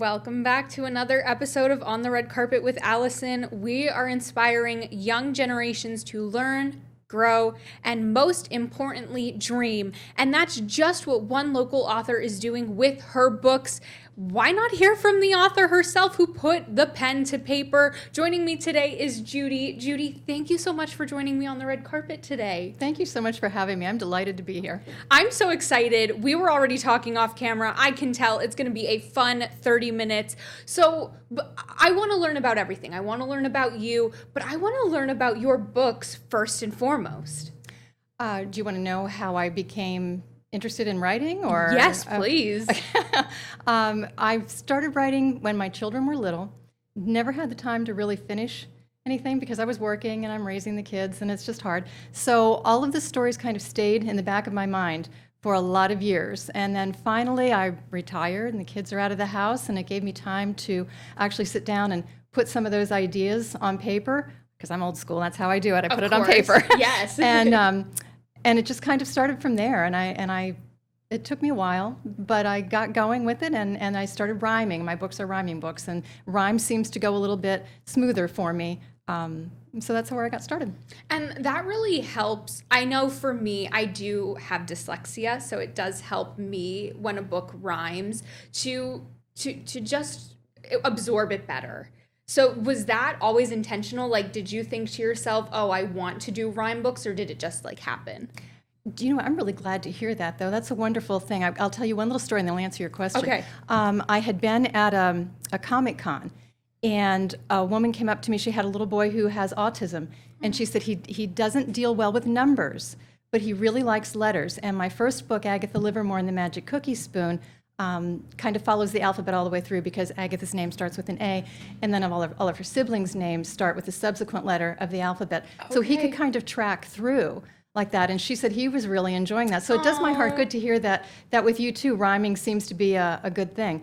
Welcome back to another episode of On the Red Carpet with Allison. We are inspiring young generations to learn, grow, and most importantly, dream. And that's just what one local author is doing with her books. Why not hear from the author herself who put the pen to paper? Joining me today is Judy. Judy, thank you so much for joining me on the red carpet today. Thank you so much for having me. I'm delighted to be here. I'm so excited. We were already talking off camera. I can tell it's going to be a fun 30 minutes. So I want to learn about everything. I want to learn about you, but I want to learn about your books first and foremost. Do you want to know how I became interested in writing? Or yes, please. I started writing when my children were little. Never had the time to really finish anything because I was working and I'm raising the kids and it's just hard. So all of the stories kind of stayed in the back of my mind for a lot of years. And then finally I retired and the kids are out of the house, and it gave me time to actually sit down and put some of those ideas on paper, because I'm old school. That's how I do it. I put it on paper. Yes. And it just kind of started from there. And it took me a while, but I got going with it, and I started rhyming. My books are rhyming books, and rhyme seems to go a little bit smoother for me. So that's where I got started. And that really helps. I know for me, I do have dyslexia, so it does help me when a book rhymes to just absorb it better. So was that always intentional? Like, did you think to yourself, oh, I want to do rhyme books, or did it just like happen? Do you know what? I'm really glad to hear that, though. That's a wonderful thing. I'll tell you one little story and then I'll answer your question. Okay. I had been at a Comic-Con, and a woman came up to me. She had a little boy who has autism, and she said he doesn't deal well with numbers, but he really likes letters. And my first book, Agatha Livermore and the Magic Cookie Spoon, kind of follows the alphabet all the way through, because Agatha's name starts with an A, and then all of her siblings' names start with the subsequent letter of the alphabet. Okay. So he could kind of track through like that, and she said he was really enjoying that. So it does my heart good to hear that with you too, rhyming seems to be a good thing.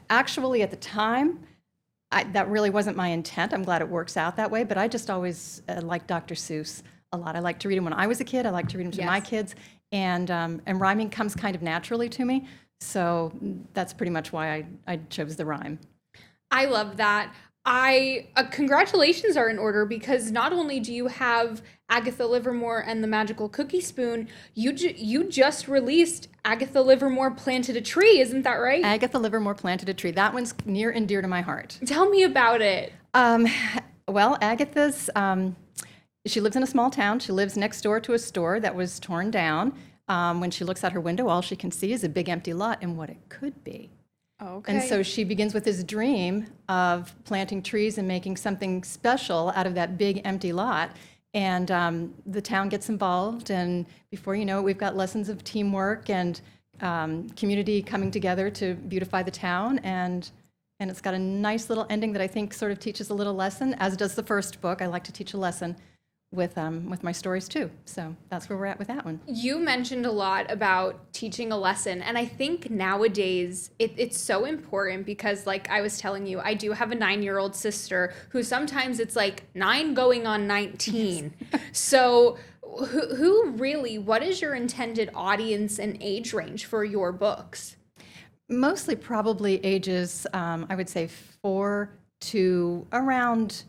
Actually, at the time, that really wasn't my intent. I'm glad it works out that way, but I just always liked Dr. Seuss a lot. I liked to read him when I was a kid. I like to read him to my kids, and rhyming comes kind of naturally to me. So that's pretty much why I chose the rhyme. I love that. Congratulations are in order, because not only do you have Agatha Livermore and the Magical Cookie Spoon, you just released Agatha Livermore Planted a Tree, isn't that right? Agatha Livermore Planted a Tree. That one's near and dear to my heart. Tell me about it. Well, Agatha's, she lives in a small town. She lives next door to a store that was torn down. When she looks out her window, all she can see is a big empty lot and what it could be. Okay. And so she begins with this dream of planting trees and making something special out of that big empty lot. And the town gets involved, and before you know it, we've got lessons of teamwork and community coming together to beautify the town. And it's got a nice little ending that I think sort of teaches a little lesson, as does the first book. I like to teach a lesson with my stories too. So that's where we're at with that one. You mentioned a lot about teaching a lesson, and I think nowadays it's so important, because like I was telling you, I do have a 9-year-old sister who sometimes it's like 9 going on 19. Yes. So who really, what is your intended audience and age range for your books? Mostly probably ages, I would say 4 to around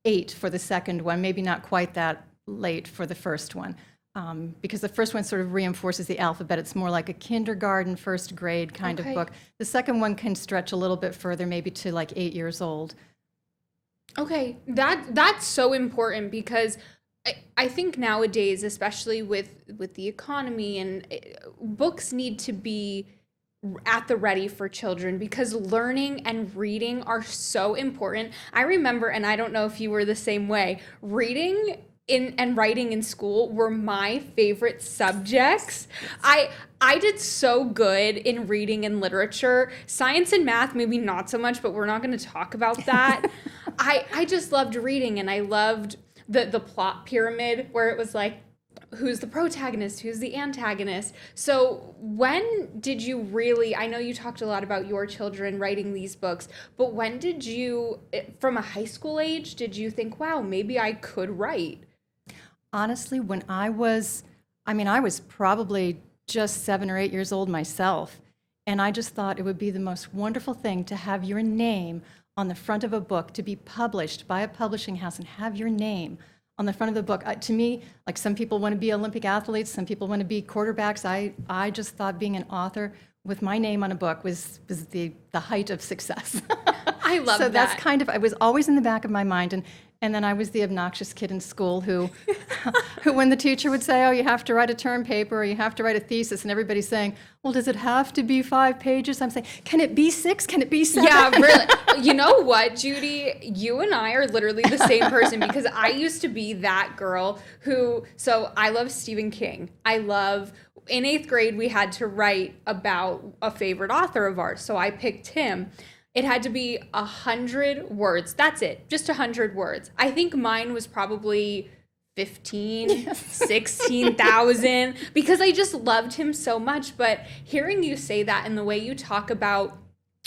8 for the second one, maybe not quite that late for the first one, because the first one sort of reinforces the alphabet. It's more like a kindergarten, first grade kind of book. The second one can stretch a little bit further, maybe to like 8 years old. Okay, that's so important, because I think nowadays, especially with the economy, and books need to be at the ready for children, because learning and reading are so important. I remember, and I don't know if you were the same way, reading and writing in school were my favorite subjects. I did so good in reading and literature. Science and math, maybe not so much, but we're not going to talk about that. I just loved reading, and I loved the plot pyramid, where it was like, who's the protagonist, who's the antagonist. So when did you really, I know you talked a lot about your children writing these books, but when did you, from a high school age, did you think, wow, maybe I could write? Honestly, when I was probably just 7 or 8 years old myself. And I just thought it would be the most wonderful thing to have your name on the front of a book, to be published by a publishing house and have your name on the front of the book. To me, like some people want to be Olympic athletes, some people want to be quarterbacks. I just thought being an author with my name on a book was the height of success. I love so that. that's kind of, I was always in the back of my mind. And then I was the obnoxious kid in school who when the teacher would say, oh, you have to write a term paper or you have to write a thesis, and everybody's saying, well, does it have to be 5 pages? I'm saying, can it be 6? Can it be 7? Yeah, really. You know what, Judy? You and I are literally the same person, because I used to be that girl so I love Stephen King. In 8th grade, we had to write about a favorite author of ours. So I picked him. It had to be 100 words. That's it. Just 100 words. I think mine was probably 15, 16,000, because I just loved him so much. But hearing you say that and the way you talk about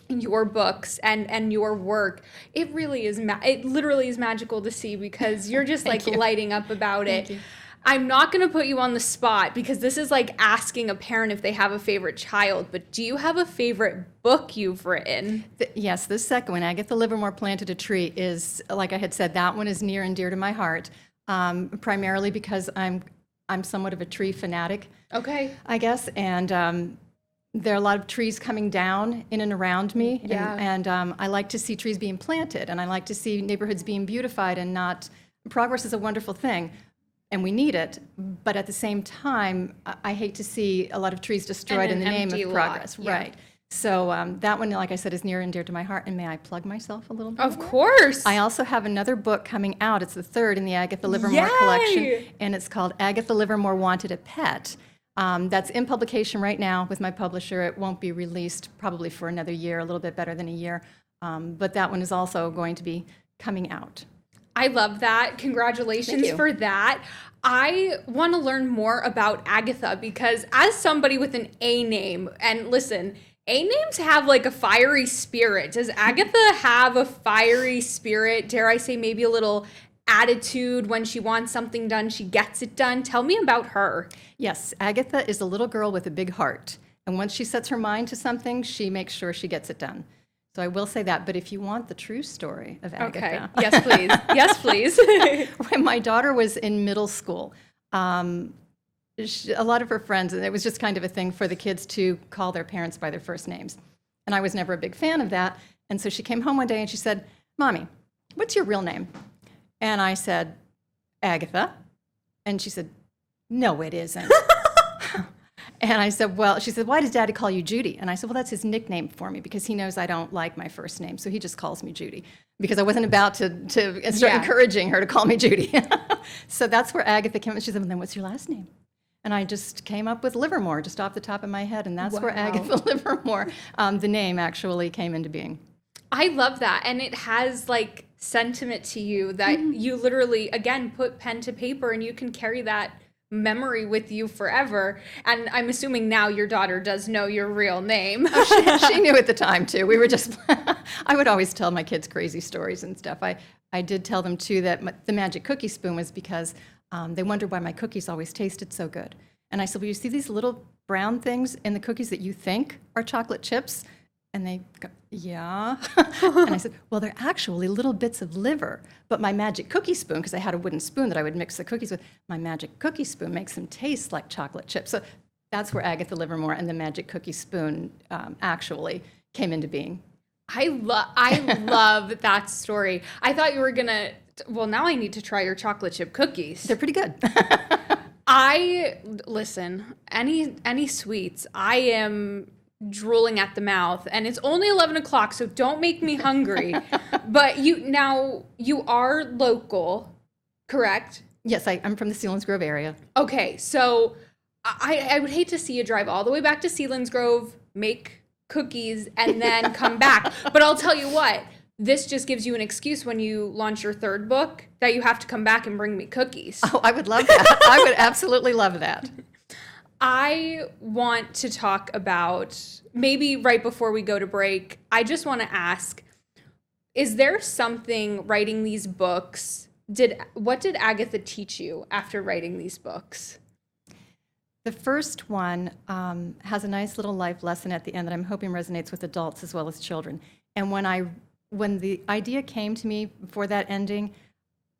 your books and your work, it really is, it literally is magical to see, because you're just like lighting up about it. I'm not going to put you on the spot, because this is like asking a parent if they have a favorite child, but do you have a favorite book you've written? Yes, this second one, Agatha Livermore Planted a Tree, is, like I had said, that one is near and dear to my heart, primarily because I'm somewhat of a tree fanatic, Okay. I guess, and there are a lot of trees coming down in and around me, Yeah. and I like to see trees being planted, and I like to see neighborhoods being beautified and not. Progress is a wonderful thing, and we need it, but at the same time, I hate to see a lot of trees destroyed in And the an name empty of lot, progress. yeah. Right. So that one, like I said, is near and dear to my heart. And may I plug myself a little bit? Of more? course. I also have another book coming out. It's the third in the Agatha Livermore Yay! collection, and it's called Agatha Livermore Wanted a Pet. That's in publication right now with my publisher. It won't be released probably for another year, a little bit better than a year. But that one is also going to be coming out. I love that. Congratulations Thank you. for that. I want to learn more about Agatha, because as somebody with an A name, and listen, A names have like a fiery spirit. Does Agatha have a fiery spirit? Dare I say maybe a little attitude? When she wants something done, she gets it done. Tell me about her. Yes, Agatha is a little girl with a big heart. And once she sets her mind to something, she makes sure she gets it done. So I will say that. But if you want the true story of Agatha. Okay. Yes, please. Yes, please. When my daughter was in middle school, a lot of her friends, and it was just kind of a thing for the kids to call their parents by their first names. And I was never a big fan of that. And so she came home one day and she said, Mommy, what's your real name? And I said, Agatha. And she said, no, it isn't. And I said, well, she said, why does Daddy call you Judy? And I said, well, that's his nickname for me, because he knows I don't like my first name. So he just calls me Judy, because I wasn't about to start encouraging her to call me Judy. So that's where Agatha came. And she said, well, then what's your last name? And I just came up with Livermore just off the top of my head. And that's where Agatha Livermore, the name, actually came into being. I love that. And it has like sentiment to you that you literally, again, put pen to paper, and you can carry that memory with you forever. And I'm assuming now your daughter does know your real name. She knew at the time too. We were just, I would always tell my kids crazy stories and stuff. I did tell them too that the magic cookie spoon was because they wondered why my cookies always tasted so good. And I said, well, you see these little brown things in the cookies that you think are chocolate chips? And they go, yeah. And I said, well, they're actually little bits of liver. But my magic cookie spoon, because I had a wooden spoon that I would mix the cookies with, my magic cookie spoon makes them taste like chocolate chips. So that's where Agatha Livermore and the magic cookie spoon actually came into being. I love that story. I thought you were gonna, well, now I need to try your chocolate chip cookies. They're pretty good. Listen, any sweets, I am drooling at the mouth, and it's only 11 o'clock, so don't make me hungry. But you are local, correct? Yes, I'm from the Selinsgrove area. Okay, so I would hate to see you drive all the way back to Selinsgrove, make cookies, and then come back. But I'll tell you what, this just gives you an excuse when you launch your third book that you have to come back and bring me cookies. Oh, I would love that. I would absolutely love that. I want to talk about, maybe right before we go to break, I just want to ask, is there something writing these books, what did Agatha teach you after writing these books? The first one has a nice little life lesson at the end that I'm hoping resonates with adults as well as children. And when the idea came to me for that ending,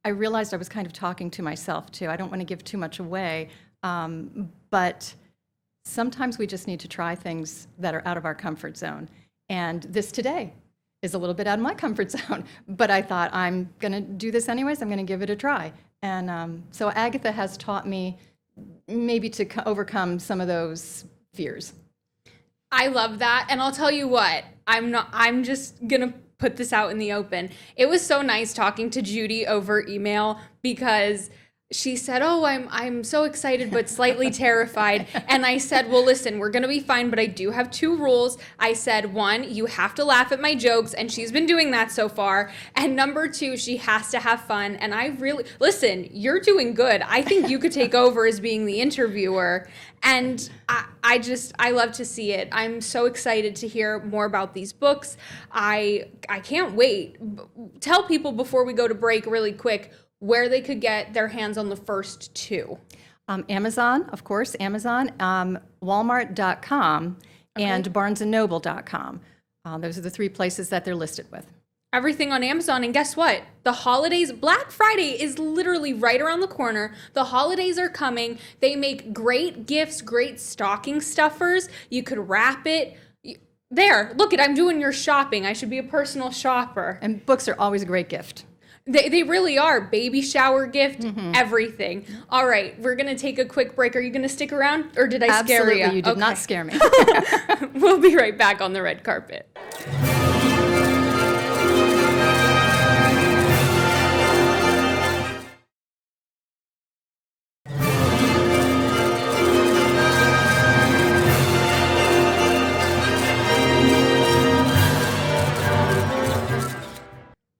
I realized I was kind of talking to myself too. I don't want to give too much away, but sometimes we just need to try things that are out of our comfort zone. And this today is a little bit out of my comfort zone, but I thought I'm going to do this anyways. I'm going to give it a try. And so Agatha has taught me maybe to overcome some of those fears. I love that. And I'll tell you what, I'm just going to put this out in the open. It was so nice talking to Judy over email because she said, "Oh, I'm so excited but slightly terrified." And I said, "Well, listen, we're going to be fine, but I do have 2 rules." I said, 1, you have to laugh at my jokes, and she's been doing that so far. And number 2, she has to have fun. And I really, listen, you're doing good. I think you could take over as being the interviewer. And I love to see it. I'm so excited to hear more about these books. I can't wait. Tell people before we go to break really quick where they could get their hands on the first 2. Amazon, of course, Amazon, Walmart.com, and BarnesandNoble.com. Those are the 3 places that they're listed with. Everything on Amazon. And guess what? The holidays, Black Friday is literally right around the corner. The holidays are coming. They make great gifts, great stocking stuffers. You could wrap it. There, look it, I'm doing your shopping. I should be a personal shopper. And books are always a great gift. They really are. Baby shower gift, everything. All right, we're going to take a quick break. Are you going to stick around, or did I scare you? Absolutely, you did not scare me. We'll be right back on the red carpet.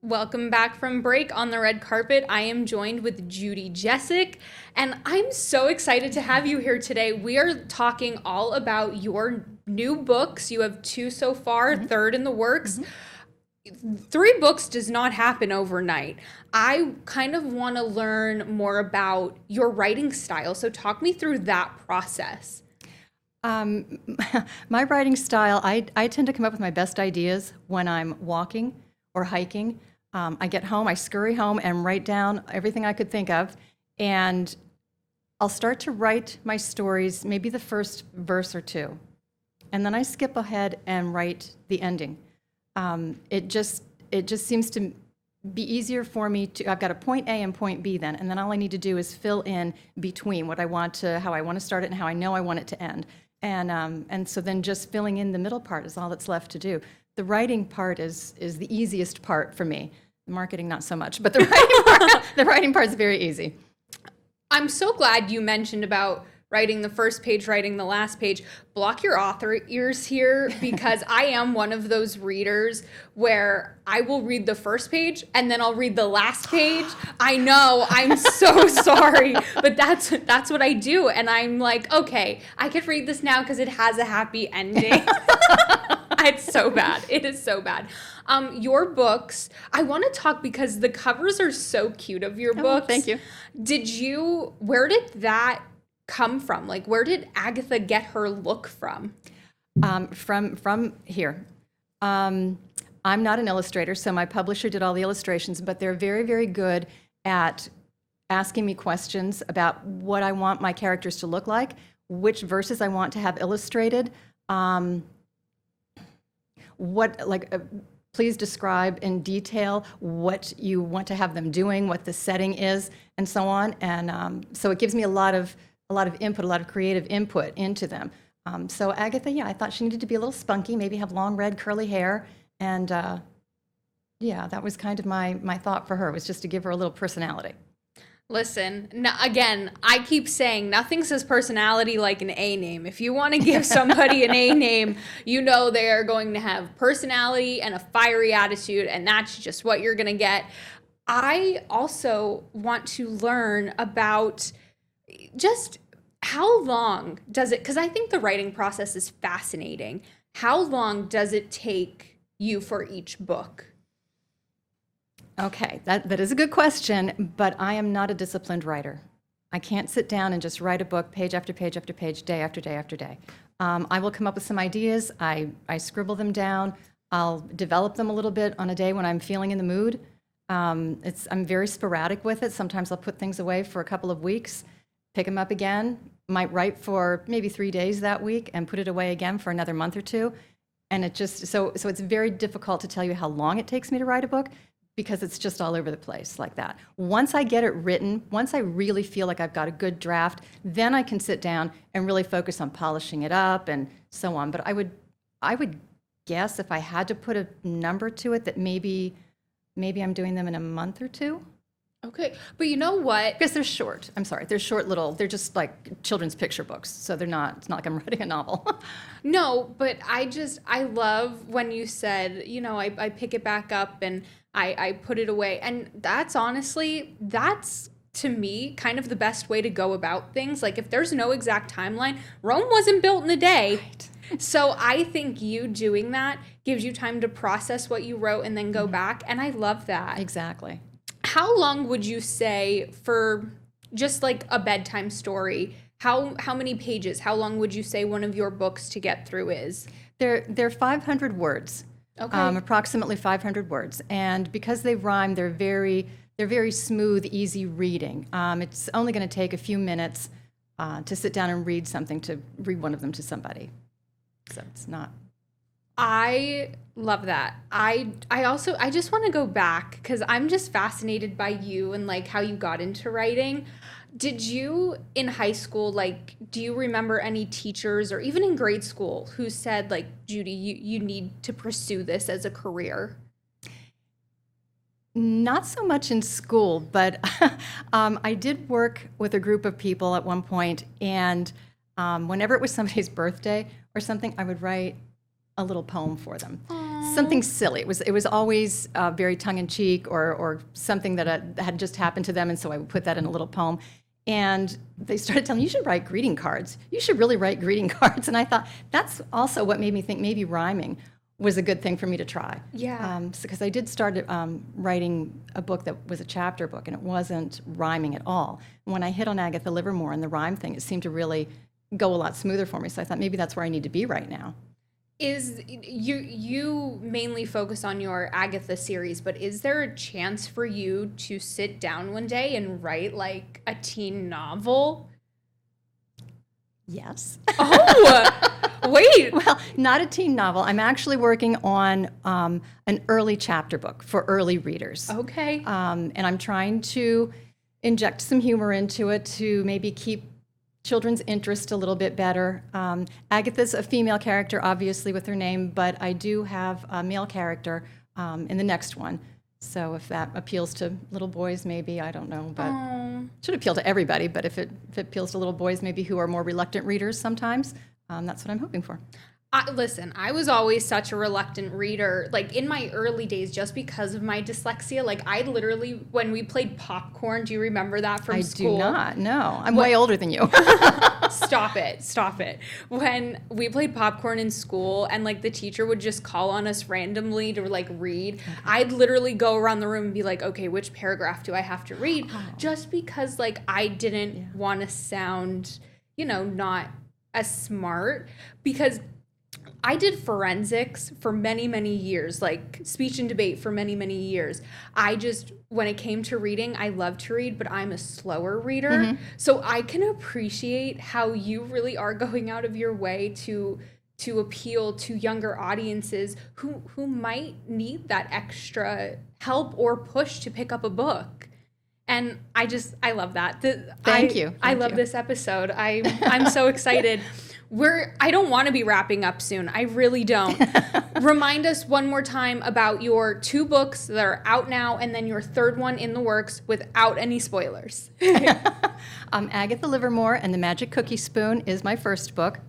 Welcome back from break on the red carpet. I am joined with Judy Jessic, and I'm so excited to have you here today. We are talking all about your new books. You have 2 so far, 3rd in the works. 3 books does not happen overnight. I kind of want to learn more about your writing style. So talk me through that process. My writing style, I tend to come up with my best ideas when I'm walking or hiking. I get home, I scurry home and write down everything I could think of, and I'll start to write my stories, maybe the first verse or 2, and then I skip ahead and write the ending. It just seems to be easier for me to. I've got a point A and point B then, and then all I need to do is fill in between how I want to start it and how I know I want it to end. And so then just filling in the middle part is all that's left to do. The writing part is the easiest part for me. The marketing, not so much, but the writing part is very easy. I'm so glad you mentioned about writing the first page, writing the last page. Block your author ears here, because I am one of those readers where I will read the first page and then I'll read the last page. I know, I'm so sorry, but that's what I do. And I'm like, okay, I could read this now because it has a happy ending. It's so bad. It is so bad. Your books, I want to talk because the covers are so cute of your books. Thank you. Where did that come from? Like, where did Agatha get her look from? From here. I'm not an illustrator, so my publisher did all the illustrations, but they're very, very good at asking me questions about what I want my characters to look like, which verses I want to have illustrated. Please describe in detail what you want to have them doing, what the setting is, and so on. And so it gives me a lot of input, a lot of creative input into them. So Agatha, I thought she needed to be a little spunky, maybe have long red curly hair, and that was kind of my thought for her, was just to give her a little personality. Listen, again, I keep saying nothing says personality like an A name. If you want to give somebody an A name, you know they are going to have personality and a fiery attitude, and that's just what you're going to get. I also want to learn about just how long does it, because I think the writing process is fascinating. How long does it take you for each book? Okay, that is a good question, but I am not a disciplined writer. I can't sit down and just write a book page after page after page, day after day after day. I will come up with some ideas. I scribble them down. I'll develop them a little bit on a day when I'm feeling in the mood. I'm very sporadic with it. Sometimes I'll put things away for a couple of weeks, pick them up again, might write for maybe 3 days that week and put it away again for another month or two. And it just, so it's very difficult to tell you how long it takes me to write a book because it's just all over the place like that. Once I get it written, once I really feel like I've got a good draft, then I can sit down and really focus on polishing it up and so on. But I would guess if I had to put a number to it that maybe I'm doing them in a month or two. Okay, but you know what? Because they're short. I'm sorry, they're short little. They're just like children's picture books, so they're not. It's not like I'm writing a novel. No, but I love when you said, I pick it back up and I put it away, and that's to me kind of the best way to go about things. Like if there's no exact timeline, Rome wasn't built in a day. Right. So I think you doing that gives you time to process what you wrote and then go back, and I love that. Exactly. How long would you say for just like a bedtime story? How many pages? How long would you say one of your books to get through is? They're 500 words. Okay. Approximately 500 words, and because they rhyme, they're very smooth, easy reading. It's only going to take a few minutes to sit down and read one of them to somebody. So it's not. I love that. I just want to go back because I'm just fascinated by you and like how you got into writing. Did you in high school, like, do you remember any teachers or even in grade school who said like, Judy, you need to pursue this as a career? Not so much in school, but I did work with a group of people at one point, and whenever it was somebody's birthday or something, I would write a little poem for them. Aww. Something silly. It was always very tongue-in-cheek or something that had just happened to them, and so I would put that in a little poem. And they started telling me, you should write greeting cards. You should really write greeting cards. And I thought, that's also what made me think maybe rhyming was a good thing for me to try. Yeah. Because I did start writing a book that was a chapter book, and it wasn't rhyming at all. And when I hit on Agatha Livermore and the rhyme thing, it seemed to really go a lot smoother for me. So I thought maybe that's where I need to be right now. Is you mainly focus on your Agatha series, but is there a chance for you to sit down one day and write like a teen novel? Yes. Oh, wait. Well, not a teen novel. I'm actually working on an early chapter book for early readers. Okay. And I'm trying to inject some humor into it to maybe keep children's interest a little bit better. Agatha's a female character, obviously, with her name, but I do have a male character in the next one. So if that appeals to little boys, maybe, I don't know, but it should appeal to everybody, but if it appeals to little boys, maybe who are more reluctant readers sometimes, that's what I'm hoping for. Listen, I was always such a reluctant reader, like in my early days, just because of my dyslexia. Like I literally, when we played popcorn, do you remember that from school? I do not, no. I'm way older than you. Stop it. When we played popcorn in school and like the teacher would just call on us randomly to like read, I'd literally go around the room and be like, okay, which paragraph do I have to read? Oh. Just because like I didn't want to sound, not as smart, because I did forensics for many, many years, like speech and debate for many, many years. When it came to reading, I love to read, but I'm a slower reader. Mm-hmm. So I can appreciate how you really are going out of your way to appeal to younger audiences who might need that extra help or push to pick up a book. And I love that. Thank you. I love this episode. I'm so excited. I don't want to be wrapping up soon. I really don't. Remind us one more time about your 2 books that are out now and then your 3rd one in the works without any spoilers. Agatha Livermore and the Magic Cookie Spoon is my first book.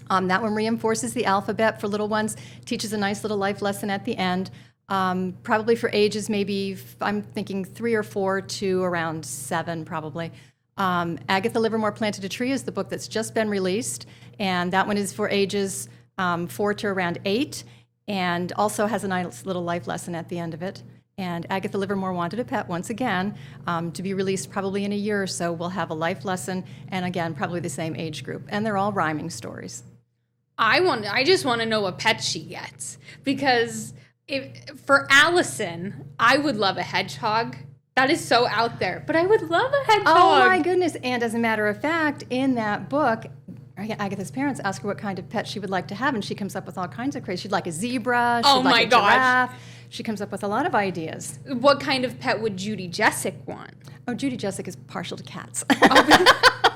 That one reinforces the alphabet for little ones, teaches a nice little life lesson at the end. Probably for ages maybe, I'm thinking 3 or 4 to around 7 probably. Agatha Livermore Planted a Tree is the book that's just been released, and that one is for ages 4 to around 8, and also has a nice little life lesson at the end of it. And Agatha Livermore Wanted a Pet, once again, to be released probably in a year or so. We'll have a life lesson, and again, probably the same age group. And they're all rhyming stories. I just want to know what pet she gets, because for Allison, I would love a hedgehog. That is so out there, but I would love a hedgehog. Oh my goodness. And as a matter of fact, in that book, Agatha's parents ask her what kind of pet she would like to have, and she comes up with all kinds of crazy. She'd like a zebra, she'd like a giraffe. She comes up with a lot of ideas. What kind of pet would Judy Jessic want? Oh, Judy Jessic is partial to cats.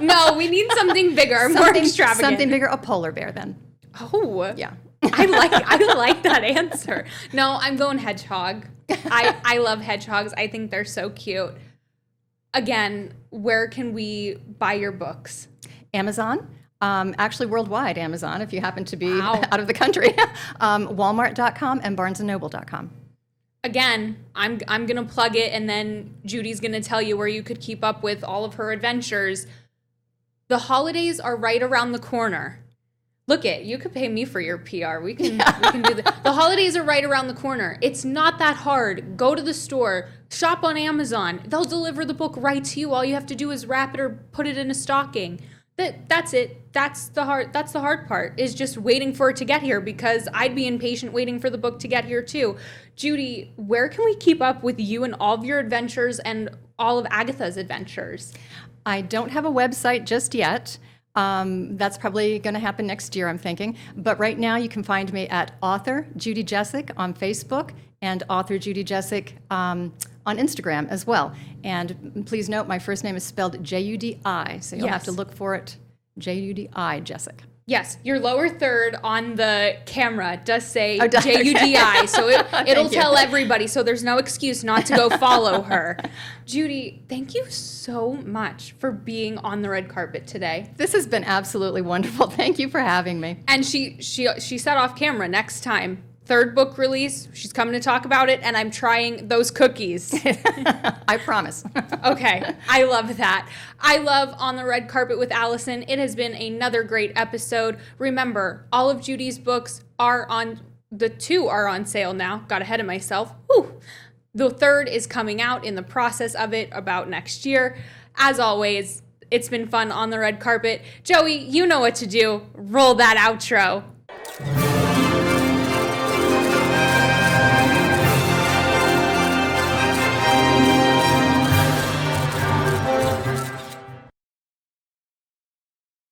No, we need something bigger, more extravagant. Something bigger, a polar bear then. Oh. Yeah. I like that answer. No, I'm going hedgehog. I love hedgehogs. I think they're so cute. Again, where can we buy your books? Amazon. Actually, worldwide Amazon, if you happen to be out of the country. Walmart.com and BarnesandNoble.com. Again, I'm going to plug it, and then Judy's going to tell you where you could keep up with all of her adventures. The holidays are right around the corner. Look you could pay me for your PR. We can do that. The holidays are right around the corner. It's not that hard. Go to the store, shop on Amazon. They'll deliver the book right to you. All you have to do is wrap it or put it in a stocking. That's it. That's the hard part, is just waiting for it to get here, because I'd be impatient waiting for the book to get here too. Judy, where can we keep up with you and all of your adventures and all of Agatha's adventures? I don't have a website just yet. That's probably going to happen next year, I'm thinking. But right now you can find me at author Judy Jessic on Facebook and author Judy Jessic on Instagram as well. And please note, my first name is spelled Judi, so you'll have to look for it, Judi Jessic. Yes, your lower third on the camera does say Judi, okay. So it'll tell everybody, so there's no excuse not to go follow her. Judy, thank you so much for being on the red carpet today. This has been absolutely wonderful. Thank you for having me. And she said off camera, next time, third book release, she's coming to talk about it, and I'm trying those cookies. I promise. Okay, I love that. I love On the Red Carpet with Allison. It has been another great episode. Remember, all of Judy's books are on, the 2 are on sale now. Got ahead of myself. Whew. The 3rd is coming out, in the process of it, about next year. As always, it's been fun on the red carpet. Joey, you know what to do. Roll that outro.